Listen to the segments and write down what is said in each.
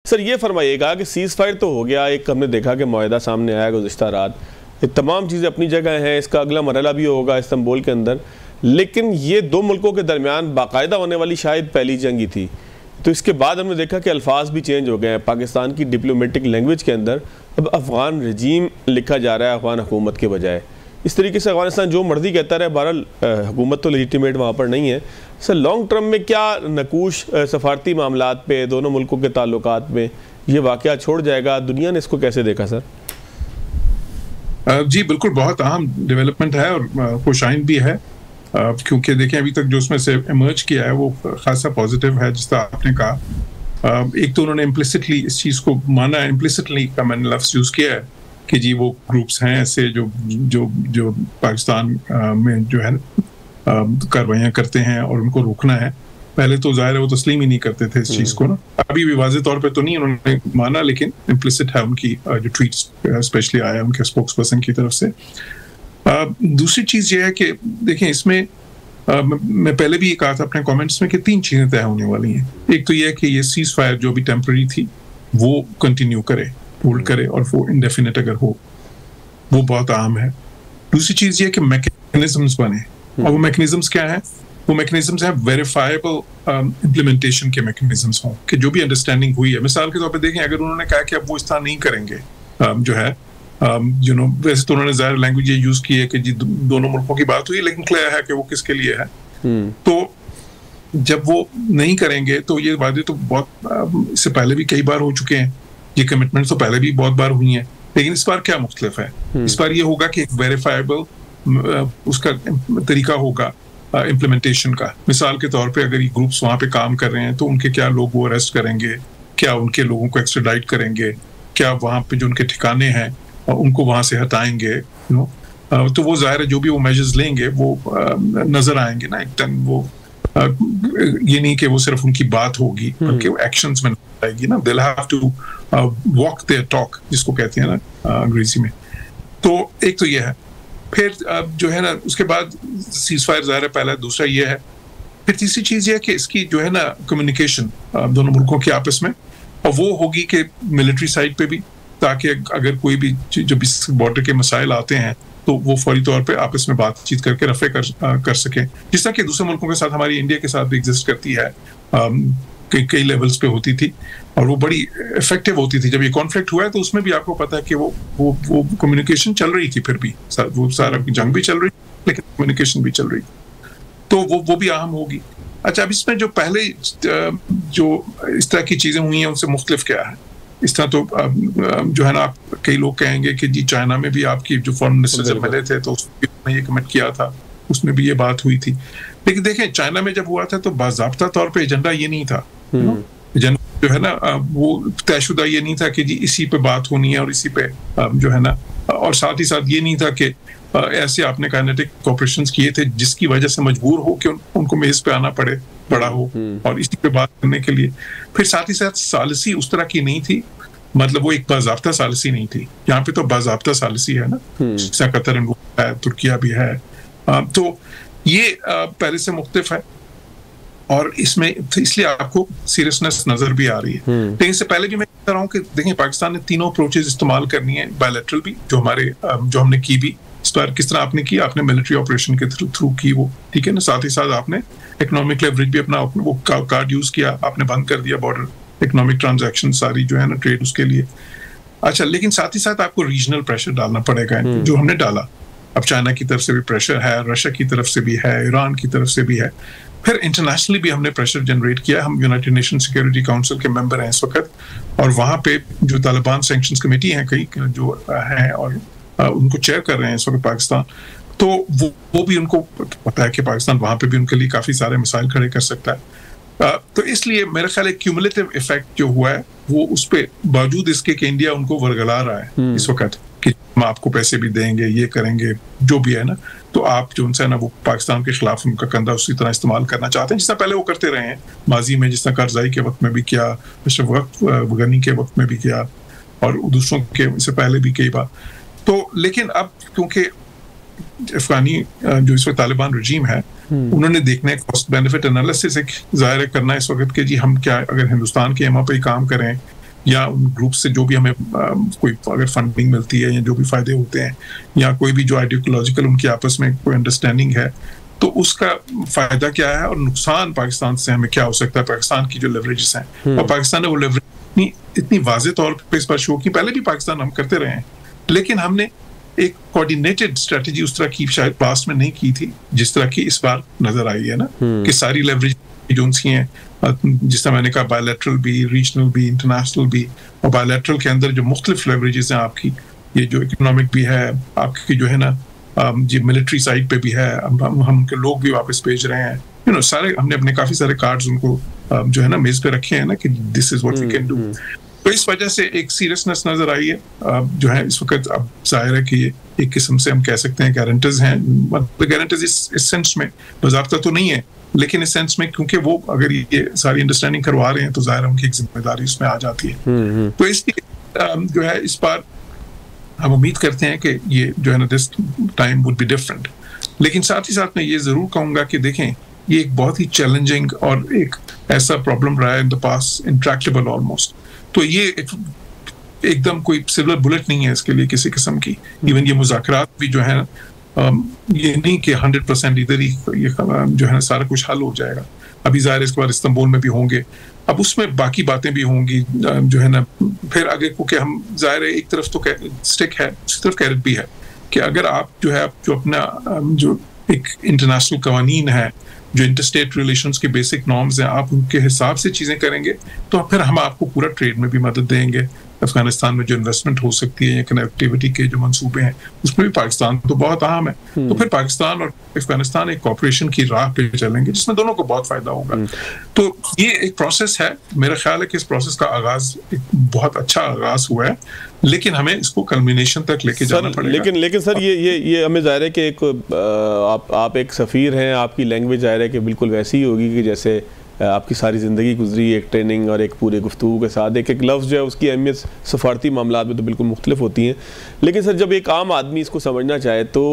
Sir ये फरमाइएगा कि seize fire तो हो गया, एक हमने देखा कि मुआहदा सामने आया गुज़िश्ता रात, ये तमाम चीज़ें अपनी जगह हैं, इसका अगला मरहला भी होगा इस्तांबुल के अंदर, लेकिन ये दो मुल्कों के दरमियान बाकायदा होने वाली शायद पहली जंग ही थी। तो इसके बाद हमने देखा कि अल्फाज भी चेंज हो गए हैं। पाकिस्तान की डिप्लोमेटिक लैंग्वेज के अंदर अब अफ़गान रजीम लिखा जा रहा है अफ़गान हुकूमत के बजाय। इस तरीके से अफगानिस्तान जो मर्जी कहता रहे, बहरहाल हुकूमत तो लेजिटिमेट वहाँ पर नहीं है। सर लॉन्ग टर्म में क्या नकूश सफारती मामलात पे, दोनों मुल्कों के ताल्लुकात में ये वाक़या छोड़ जाएगा? दुनिया ने इसको कैसे देखा सर? जी बिल्कुल, बहुत अहम डेवलपमेंट है और खुशाइन भी है, क्योंकि देखें अभी तक जो उसमें से इमर्ज किया है वो खासा पॉजिटिव है। जिस तरह आपने कहा, एक तो उन्होंने इम्प्लिसिटली इस चीज़ को माना, इम्प्लिसिटली का मैंने लफ्ज़ यूज़ किया है कि जी वो ग्रुप्स हैं ऐसे जो पाकिस्तान में जो है कार्रवाइयाँ करते हैं और उनको रोकना है। पहले तो जाहिर है वो तस्लीम ही नहीं करते थे इस चीज़ को ना, अभी भी वाज़े तौर पे तो नहीं उन्होंने माना, लेकिन इम्प्लिसिट है उनकी जो ट्वीट्स स्पेशली आया उनके स्पोक्स पर्सन की तरफ से। दूसरी चीज़ ये है कि देखें इसमें मैं पहले भी ये कहा था अपने कमेंट्स में कि 3 चीज़ें तय होने वाली हैं। एक तो ये है कि ये सीज़ फायर जो भी टेम्पररी थी वो कंटिन्यू करे, होल्ड करे, और वो इंडेफिनिट अगर हो, वो बहुत अहम है। दूसरी चीज़ ये है कि मैकेनिज्म्स बने, और वो मैकेनिज्म्स क्या है? वो मैकेनिज्म्स हैं वेरीफाइबल इम्प्लीमेंटेशन के मैकेनिज्म्स हों, कि जो भी अंडरस्टैंडिंग हुई है, मिसाल के तौर पे देखें अगर उन्होंने कहा कि अब वो इस तरह नहीं करेंगे, जो है वैसे तो उन्होंने ज़ाहिर लैंग्वेज ये यूज़ की है कि जी दोनों मुल्कों की बात हुई, लेकिन क्लियर है कि वो किसके लिए है। तो जब वो नहीं करेंगे तो ये वादे तो बहुत इससे पहले भी कई बार हो चुके हैं, ये कमिटमेंट तो पहले भी बहुत बार हुई हैं, लेकिन इस बार क्या मुख्तलिफ है? इस बार ये होगा कि एक वेरीफाइबल उसका तरीका होगा इम्प्लीमेंटेशन का। मिसाल के तौर पे अगर ये ग्रुप्स वहाँ पे काम कर रहे हैं तो उनके क्या लोग वो अरेस्ट करेंगे, क्या उनके लोगों को एक्स्ट्राडाइट करेंगे, क्या वहाँ पे जो उनके ठिकाने हैं उनको वहाँ से हटाएंगे, तो वो जाहिर है जो भी वो मेजर्स लेंगे वो नजर आएंगे ना एकदम। वो ये नहीं कि वो सिर्फ उनकी बात होगी बल्कि वो एक्शंस में आएगी ना। they'll have to walk their talk जिसको कहते हैं ना अंग्रेजी में। तो एक तो ये है, फिर जो है ना उसके बाद सीज फायर जाहिर है पहला, दूसरा ये है, फिर तीसरी चीज ये है कि इसकी जो है ना कम्युनिकेशन दोनों मुल्कों के आपस में, और वो होगी कि मिलिट्री साइड पे भी, ताकि अगर कोई भी जो भी बॉर्डर के मसाइल आते हैं तो वो फौरी तौर पे आपस में बातचीत करके रफे कर सकें, जिस तरह के दूसरे मुल्कों के साथ हमारी इंडिया के साथ भी एग्जिस्ट करती है, कई लेवल्स पे होती थी और वो बड़ी इफेक्टिव होती थी। जब ये कॉन्फ्लिक्ट हुआ है तो उसमें भी आपको पता है कि वो कम्युनिकेशन चल रही थी, फिर भी वो सारा जंग भी चल रही लेकिन कम्युनिकेशन भी चल रही, तो वो भी अहम होगी। अच्छा, अब इसमें जो पहले जो इस तरह की चीजें हुई हैं उनसे मुख्तलिफ क्या है? इस तरह तो जो है ना, आप कई लोग कहेंगे कि जी चाइना में भी आपकी जो फॉरेन मिनिस्टर जब मिले थे तो उसने ये कमेंट किया था, उसमें भी ये बात हुई थी। लेकिन देखें चाइना में जब हुआ था तो बाज़ाब्ता तौर पे एजेंडा ये नहीं था, एजेंडा जो है ना वो तयशुदा ये नहीं था कि जी इसी पे बात होनी है और इसी पे जो है ना, और साथ ही साथ ये नहीं था कि ऐसे आपने काइनेटिक कॉपरेशंस किए थे जिसकी वजह से मजबूर हो कि उनको मेज पे आना पड़ा हो और इसी पे बात करने के लिए। फिर साथ ही साथ सालिसी उस तरह की नहीं थी, मतलब वो एक बाज़ाब्ता सालिसी नहीं थी। यहाँ पे तो बाज़ाब्ता सालिसी है ना, जैसा कतर है, तुर्किया भी है, तो ये पहले से मुख्तलिफ है और इसमें इसलिए आपको सीरियसनेस नजर भी आ रही है। लेकिन इससे पहले भी मैं कह रहा हूँ कि देखिए पाकिस्तान ने तीनों अप्रोचेज इस्तेमाल करनी है, बायलैटरल भी जो हमने की भी, इस बार किस तरह आपने की, आपने मिलिट्री ऑपरेशन के थ्रू की वो, ठीक है ना, साथ ही साथ आपने इकोनॉमिक लेवरेज भी अपना वो कार्ड यूज किया, आपने बंद कर दिया बॉर्डर इकोनॉमिक ट्रांजैक्शन सारी जो है ना ट्रेड उसके लिए। अच्छा, लेकिन साथ ही साथ आपको रीजनल प्रेशर डालना पड़ेगा, जो हमने डाला। अब चाइना की तरफ से भी प्रेशर है, रशिया की तरफ से भी है, ईरान की तरफ से भी है, फिर इंटरनेशनली भी हमने प्रेशर जनरेट किया। हम यूनाइटेड नेशन सिक्योरिटी काउंसिल के मेंबर हैं इस वक्त, और वहाँ पे जो तालिबान सैंक्शंस कमेटी हैं कई जो हैं और उनको चेयर कर रहे हैं इस वक्त पाकिस्तान, तो वो भी उनको पता है कि पाकिस्तान वहाँ पे भी उनके लिए काफ़ी सारे मिसाइल खड़े कर सकता है। तो इसलिए मेरा ख्याल है क्यूमुलेटिव इफेक्ट जो हुआ है वो उस पर बावजूद इसके कि इंडिया उनको वर्गला रहा है इस वक्त कि हम आपको पैसे भी देंगे, ये करेंगे, जो भी है ना, तो आप जो उनसे ना वो पाकिस्तान के खिलाफ उनका कंधा उसी तरह इस्तेमाल करना चाहते हैं जिस तरह पहले वो करते रहे हैं माजी में, जिस तरह करजाई के वक्त में भी किया, अशरफ गनी के वक्त में भी किया और दूसरों के से पहले भी कई बार। तो लेकिन अब क्योंकि अफगानी जो इस वक्त तालिबान रजीम है, उन्होंने देखना है कॉस्ट बेनिफिट एनालिसिस एक जाहिर करना है इस वक्त कि जी हम क्या अगर हिंदुस्तान के एमओ पे काम करें या उन ग्रुप से जो भी हमें कोई अगर फंडिंग मिलती है या जो भी फायदे होते हैं, या कोई भी जो आइडियोलॉजिकल उनकी आपस में कोई अंडरस्टैंडिंग है, तो उसका फायदा क्या है और नुकसान पाकिस्तान से हमें क्या हो सकता है, पाकिस्तान की जो लेवरेजेस हैं। और पाकिस्तान ने वो लेवरेज इतनी वाज़ेह तौर पे इस बार शो की, पहले भी पाकिस्तान हम करते रहे हैं, लेकिन हमने एक कोऑर्डिनेटेड स्ट्रेटजी उस तरह की शायद पास्ट में नहीं की थी जिस तरह की इस बार नजर आई है ना, कि सारी लेवरेज एजेंसी हैं, जिस तरह मैंने कहा बायलैटरल भी, रीजनल भी, इंटरनेशनल भी, और बायलैटरल के अंदर जो मुख्तलिफ लेवरेजेस हैं आपकी, ये जो इकोनॉमिक भी है आपकी, जो है ना जी मिलिट्री साइड पे भी है, हम उनके लोग भी वापस भेज रहे हैं, सारे हमने अपने काफी सारे कार्ड्स उनको जो है ना मेज पे रखे हैं ना कि this is what we can do. तो इस वजह से एक सीरियसनेस नजर आई है जो है इस वक्त। अब जाहिर है कि एक किस्म से हम कह सकते हैं गारंटर्स हैं, गारंटर्स इस सेंस में बाज़ाब्ता तो नहीं है, लेकिन इस सेंस में क्योंकि वो अगर ये सारी अंडरस्टैंडिंग करवा रहे हैं तो जाहिर है उनकी एक जिम्मेदारी उसमें आ जाती है। तो इसलिए जो है इस बार हम उम्मीद करते हैं कि ये जो है ना this time would be different. लेकिन साथ ही साथ मैं ये जरूर कहूंगा कि देखें ये एक बहुत ही चैलेंजिंग और एक ऐसा प्रॉब्लम रहा है in the past, intractable almost. तो ये एकदम कोई सिल्वर बुलेट नहीं है इसके लिए किसी किस्म की। इवन ये मुज़ाकरात भी जो है ये नहीं कि 100% इधर ही ये जो है सारा कुछ हल हो जाएगा। अभी ज़ाहिर इसके बाद इस्तांबुल में भी होंगे, अब उसमें बाकी बातें भी होंगी जो है ना। फिर आगे को हम जाहिर है एक तरफ तो स्टिक है, दूसरी तरफ कैरेट भी है कि अगर आप जो है जो अपना जो एक इंटरनेशनल कवानीन है, जो इंटरस्टेट रिलेशंस के बेसिक नॉर्म्स हैं, आप उनके हिसाब से चीज़ें करेंगे तो फिर हम आपको पूरा ट्रेड में भी मदद देंगे। अफगानिस्तान में जो इन्वेस्टमेंट हो सकती है या कनेक्टिविटी के जो मंसूबे हैं उसमें भी पाकिस्तान तो बहुत अहम है। तो फिर पाकिस्तान और अफगानिस्तान एक कॉपरेशन की राह पे चलेंगे जिसमें दोनों को बहुत फायदा होगा। तो ये एक प्रोसेस है, मेरा ख्याल है कि इस प्रोसेस का आगाज एक बहुत अच्छा आगाज हुआ है, लेकिन हमें इसको कल्मिनेशन तक लेके जाना पड़ेगा। लेकिन सर ये हमें जाहिर है कि एक आप एक सफ़ीर हैं, आपकी लैंग्वेज जाहिर है कि बिल्कुल वैसी ही होगी कि जैसे आपकी सारी ज़िंदगी गुजरी एक ट्रेनिंग और एक पूरे गुफ्तगू के साथ। एक लफ्ज़ जो है उसकी अहमियत सफारती मामलात में तो बिल्कुल मुख्तलिफ होती हैं, लेकिन सर जब एक आम आदमी इसको समझना चाहे तो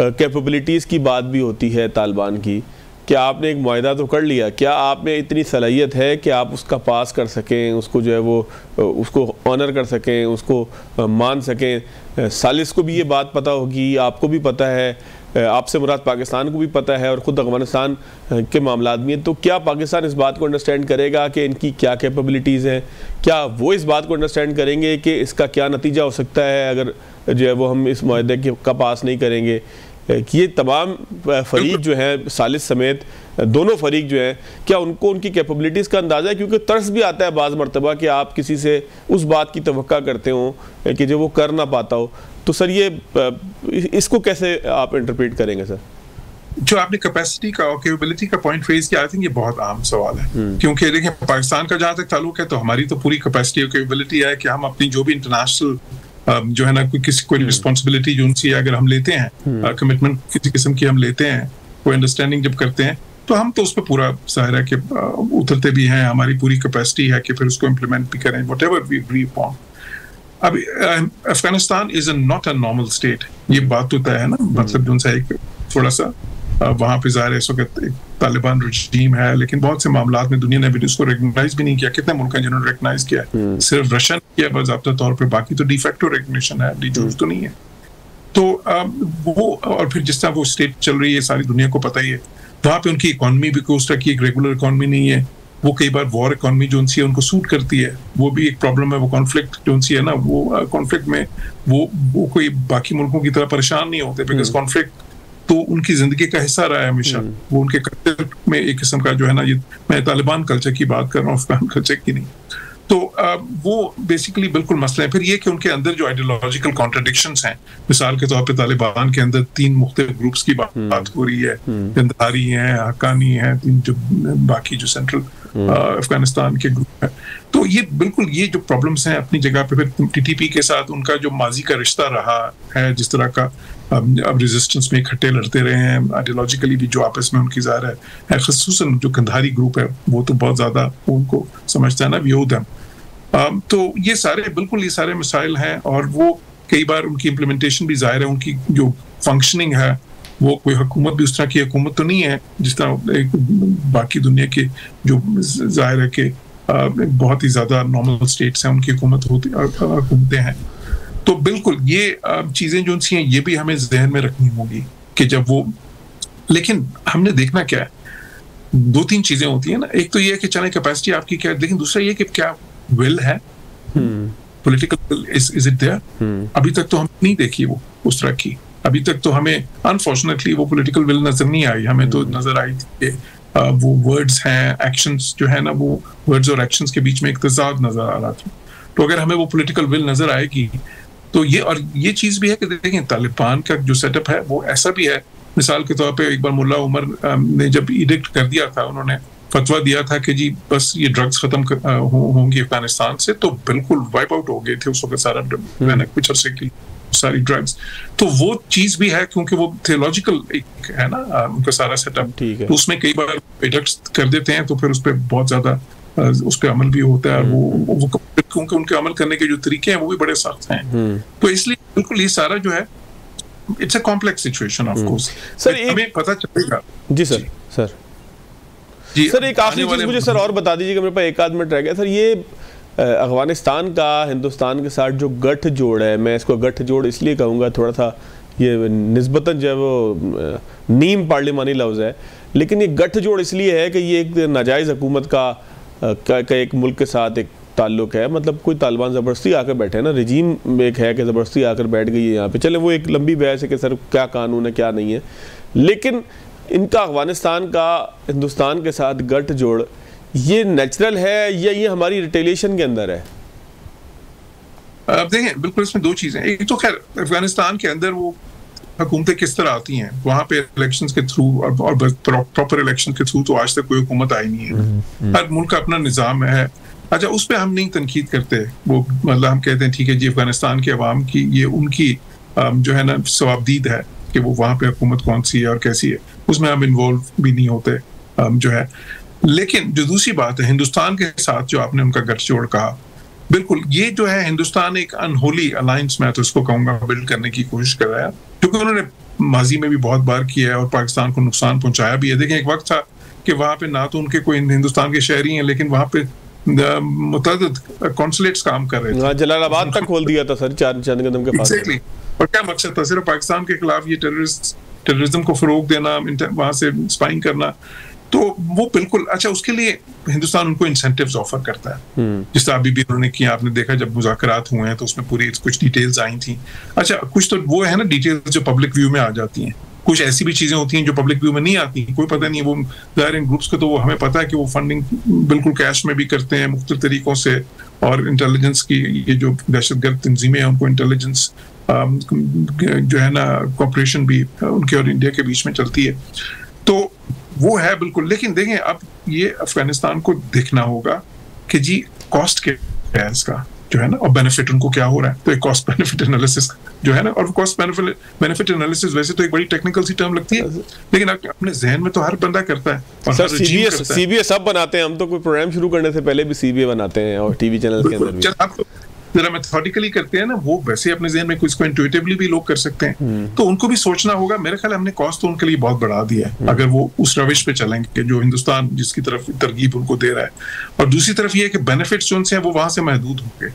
कैपेबिलिटीज़ की बात भी होती है तालिबान की। क्या आपने एक मुआहदा तो कर लिया, क्या आप में इतनी सलाहियत है कि आप उसका पास कर सकें, उसको जो है वो उसको ऑनर कर सकें, उसको मान सकें? सालिस को भी ये बात पता होगी, आपको भी पता है, आपसे मुराद पाकिस्तान को भी पता है और ख़ुद अफगानिस्तान के मामलात में। तो क्या पाकिस्तान इस बात को अंडरस्टैंड करेगा कि इनकी क्या कैपेबिलिटीज़ हैं? क्या वो इस बात को अंडरस्टैंड करेंगे कि इसका क्या नतीजा हो सकता है अगर जो है वो हम इस मुआहदे का पास नहीं करेंगे? कि ये तमाम फरीक जो हैं सालिस समेत दोनों फरीक जो हैं, क्या उनको उनकी कैपेबिलिटीज़ का अंदाज़ा है? क्योंकि तर्स भी आता है बाज़ मरतबा कि आप किसी से उस बात की तवक्का करते हो कि जो वो कर ना पाता हो। तो सर ये इसको कैसे आप इंटरप्रेट करेंगे सर? जो आपने कैपेसिटी का और कैपेबिलिटी का पॉइंट रेज किया, आई थिंक ये बहुत आम सवाल है, क्योंकि देखिए पाकिस्तान का जहाँ तक ताल्लुक है तो हमारी तो पूरी कैपेसिटी और कैपेबिलिटी है कि हम अपनी जो भी इंटरनेशनल जो है ना कोई रिस्पॉन्सिबिलिटी जो उनसे अगर हम लेते हैं, कमिटमेंट किसी किस्म की हम लेते हैं, कोई अंडरस्टैंडिंग जब करते हैं तो हम तो उस पर पूरा ज़ाहिर है कि उतरते भी हैं। हमारी पूरी कैपेसिटी है कि फिर उसको इम्प्लीमेंट भी करें व्हाटएवर वी एग्री अपॉन। अब Afghanistan is not a normal state, ये बात तो तय है ना। मतलब जो उनसे एक थोड़ा सा वहाँ पे ज़ाहिर है इस वक्त एक तालिबान रजीम है, लेकिन बहुत से मामलात में दुनिया ने भी उसको रिकग्नाइज भी नहीं किया। कितने मुल्क हैं जिन्होंने रिकग्नाइज किया? सिर्फ रशिया ने किया बाज़ाब्ता तौर पे, बाकी तो डिफेक्टो रिकग्निशन है, डी जूर तो नहीं है। तो वो और फिर जिस तरह वो स्टेट चल रही है सारी दुनिया को पता ही है। वहाँ पे उनकी इकॉनमी भी कोई उस तरह की एक रेगुलर इकॉनमी नहीं है। वो कई बार वॉर इकॉनमी जो उनसी है उनको सूट करती है, वो भी एक प्रॉब्लम है। वो कॉन्फ्लिक्ट जो उनसी है ना, वो कॉन्फ्लिक्ट में वो कोई बाकी मुल्कों की तरह परेशान नहीं होते, बिकॉज कॉन्फ्लिक्ट तो उनकी जिंदगी का हिस्सा रहा है हमेशा। वो उनके कल्चर में एक किस्म का जो है ना, ये मैं तालिबान कल्चर की बात कर रहा हूँ, अफगान कल्चर की नहीं। तो वो बेसिकली बिल्कुल मसला है। फिर ये कि उनके अंदर जो आइडियोलॉजिकल कॉन्ट्रडिक्शंस हैं, मिसाल के तौर पे तालिबान के अंदर 3 मुख्तलिफ ग्रुप्स की बात हो रही है, जंदारी हैं, हक्कानी हैं, जो बाकी जो सेंट्रल अफगानिस्तान के ग्रुप है। तो ये बिल्कुल ये जो प्रॉब्लम्स हैं अपनी जगह पे। फिर टीटीपी के साथ उनका जो माजी का रिश्ता रहा है, जिस तरह का अब रेजिस्टेंस में इकट्ठे लड़ते रहे हैं, आइडियोलॉजिकली भी जो आपस में उनकी ज़ाहिर है, ख़ुसूसन जो कंधारी ग्रुप है वो तो बहुत ज़्यादा उनको समझता है ना, विरोध है। तो ये सारे मसाइल हैं, और वो कई बार उनकी इम्प्लीमेंटेशन भी ज़ाहिर है, उनकी जो फंक्शनिंग है वो कोई हुकूमत भी उस तरह की हुकूमत तो नहीं है जिस तरह बाकी दुनिया के जो ज़ाहिर है कि बहुत ही ज्यादा नॉर्मल स्टेट्स हैं, उनकी हुकूमतें हैं। तो बिल्कुल ये चीजें जो सी हैं ये भी हमें जहन में रखनी होगी कि जब वो, लेकिन हमने देखना क्या है, 2-3 चीजें होती है ना। एक तो ये है कि चले कैपेसिटी आपकी क्या है, लेकिन दूसरा ये कि क्या विल है, पॉलिटिकल इज इट देयर। अभी तक तो हम नहीं देखी वो उस तरह की, अभी तक तो हमें अनफॉर्चुनेटली वो पॉलिटिकल विल नजर नहीं आई। हमें तो नजर आई थी कि वो वर्ड्स हैं, एक्शंस जो है ना, वो वर्ड्स और एक्शंस के बीच में एक तजाद नजर आ रहा था। तो अगर हमें वो पॉलिटिकल विल नजर आएगी तो ये, और ये चीज भी है कि देखें तालिबान का जो सेटअप है वो ऐसा भी है। मिसाल के तौर पे एक बार मुल्ला उमर ने जब इडिक्ट कर दिया था, उन्होंने फतवा दिया था कि जी बस ये ड्रग्स खत्म होंगी अफगानिस्तान से, तो बिल्कुल वाइप आउट हो गए थे उस वक्त सारा कुछ अरसे की सारी ड्रग्स। तो वो चीज भी है क्योंकि वो थियोलॉजिकल एक है ना उनका सारा सेटअप, तो उसमें कई बार इडिक्ट कर देते हैं तो फिर उस पर बहुत ज्यादा उस पर अमल भी होता है। वो क्योंकि उनके अमल करने के जो तरीके हैं वो भी बड़े सख्त हैं। तो इसलिए बिल्कुल ये सारा जो है it's a complex situation of course. Sir हमें पता चलेगा। जी सर एक आखिरी चीज मुझे सर और बता दीजिएगा, मेरे पास 1 आध मिनट रह गया सर। ये अफगानिस्तान का हिंदुस्तान के साथ जो गठजोड़ है, मैं इसको गठजोड़ इसलिए कहूँगा, थोड़ा सा ये निस्बतन जो है वो नीम पार्लिमानी लफ्ज़ है, लेकिन ये गठजोड़ इसलिए है कि ये एक नाजायज़ हुकूमत का एक मुल्क के साथ एक ताल्लुक है। मतलब कोई तालिबान ज़बरदस्ती आकर बैठे है ना, रजीम एक है कि ज़बरदस्ती आकर बैठ गई है यहाँ पे। चले वो एक लंबी बहस है कि सर क्या कानून है क्या नहीं है, लेकिन इनका अफगानिस्तान का हिंदुस्तान के साथ गठजोड़ ये नेचुरल है या ये हमारी रिटेलिएशन के अंदर है? देखें बिल्कुल इसमें 2 चीज़ें। एक तो खैर अफगानिस्तान के अंदर वो हुकूमतें किस तरह आती हैं, वहाँ पे इलेक्शंस के थ्रू और प्रॉपर इलेक्शन के थ्रू तो आज तक कोई हुकूमत आई नहीं है। हर मुल्क का अपना निज़ाम है। अच्छा, उस पर हम नहीं तनकीद करते, वो मतलब हम कहते हैं ठीक है जी अफगानिस्तान के अवाम की ये उनकी जो है ना सवाबदीद है कि वो वहाँ पे हुकूमत कौन सी है और कैसी है, उसमें हम इन्वॉल्व भी नहीं होते जो है। लेकिन जो दूसरी बात है हिंदुस्तान के साथ जो आपने उनका गठजोड़ कहा, बिल्कुल ये जो है हिंदुस्तान एक अनहोली अलायंस मैं तो इसको कहूँगा बिल्ड करने की कोशिश कर रहा है, क्योंकि उन्होंने माजी में भी बहुत बार किया है और पाकिस्तान को नुकसान पहुंचाया भी है। देखें एक वक्त था कि वहाँ पे ना तो उनके कोई हिंदुस्तान के शहरी हैं, लेकिन वहाँ पे मुतअद्दिद कॉन्सुलेट्स काम कर रहे थे। जलालाबाद तक खोल दिया था सर चांद कदम के पास। Exactly. और क्या मकसद था? सिर्फ पाकिस्तान के खिलाफ ये टेररिज्म को फरोग देना, वहां से स्पाइंग करना। तो वो बिल्कुल अच्छा, उसके लिए हिंदुस्तान उनको इंसेंटिव्स ऑफर करता है, जिस तरह अभी भी उन्होंने किया। आपने देखा जब मुज़ाकरात हुए हैं तो उसमें पूरी कुछ डिटेल्स आई थी। अच्छा, कुछ तो वो है ना डिटेल्स जो पब्लिक व्यू में आ जाती हैं, कुछ ऐसी भी चीजें होती हैं जो पब्लिक व्यू में नहीं आती, कोई पता नहीं। वो ज़ाहिर इन ग्रुप्स को तो वो हमें पता है कि वो फंडिंग बिल्कुल कैश में भी करते हैं मुख्तलिफ तरीकों से, और इंटेलिजेंस की ये जो दहशतगर्द तंजीमें हैं उनको इंटेलिजेंस जो है ना कॉपरेशन भी उनके और इंडिया के बीच में चलती है। तो वो है बिल्कुल। लेकिन देखें अब ये अफगानिस्तान को देखना होगा कि जी कॉस्ट क्या है इसका जो है ना, और बेनिफिट उनको क्या हो रहा है। तो एक कॉस्ट बेनिफिट एनालिसिस जो है ना, और कॉस्ट बेनिफिट एनालिसिस वैसे तो एक बड़ी टेक्निकल सी टर्म लगती है, लेकिन अपने जहन में तो हर बंदा करता है। और सर सीबीए सब बनाते हैं, हम तो कोई प्रोग्राम शुरू करने से पहले भी सीबीए बनाते हैं और टीवी चैनल के अंदर भी। आप जरा मेथोडिकली करते हैं ना, वो वैसे अपने जहन में इसको इंट्यूटिवली भी लोग कर सकते हैं। तो उनको भी सोचना होगा। मेरे ख्याल हमने कॉस्ट तो उनके लिए बहुत बढ़ा दिया है अगर वो उस रविश पे चलेंगे जो हिंदुस्तान जिसकी तरफ तरगीब उनको दे रहा है। और दूसरी तरफ ये है कि बेनिफिट्स जो उनसे हैं वो वहां से महदूद होंगे।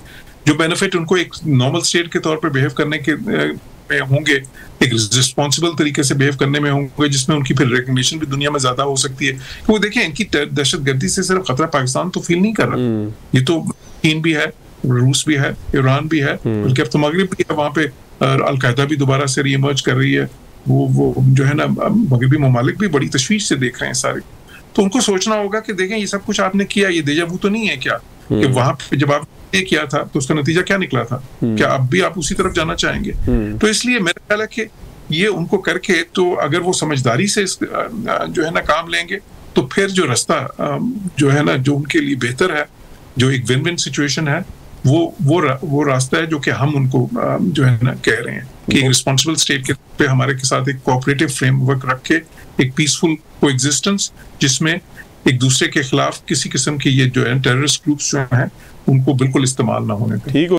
जो बेनिफिट उनको एक नॉर्मल स्टेट के तौर पर बिहेव करने के में होंगे, एक रिस्पॉन्सिबल तरीके से बिहेव करने में होंगे, जिसमें उनकी फिर रिकग्निशन भी दुनिया में ज्यादा हो सकती है। वो देखें इनकी दहशतगर्दी से सिर्फ खतरा पाकिस्तान तो फील नहीं कर रहा, ये तो चीन भी है, रूस भी है, ईरान भी है, बल्कि अब तो मगरिब भी है। वहाँ पे अलकायदा भी दोबारा से रीइमर्ज कर रही है। वो जो है ना मगरबी ममालिक भी बड़ी तशवीश से देख रहे हैं सारे। तो उनको सोचना होगा कि देखें ये सब कुछ आपने किया, ये देजा वू तो नहीं है क्या कि वहां पे जब आपने किया था तो उसका नतीजा क्या निकला था, क्या अब भी आप उसी तरफ जाना चाहेंगे? तो इसलिए मेरा ख्याल है कि ये उनको करके, तो अगर वो समझदारी से जो है ना काम लेंगे, तो फिर जो रास्ता जो है ना जो उनके लिए बेहतर है, जो एक विन विन सिचुएशन है, वो रास्ता है जो कि हम उनको जो है ना कह रहे हैं कि एक रिस्पॉन्सिबल स्टेट के पे हमारे के साथ एक कोऑपरेटिव फ्रेमवर्क रख के एक पीसफुल कोएग्जिस्टेंस, जिसमें एक दूसरे के खिलाफ किसी किस्म की ये जो है टेररिस्ट ग्रुप्स जो हैं उनको बिल्कुल इस्तेमाल ना होने दें।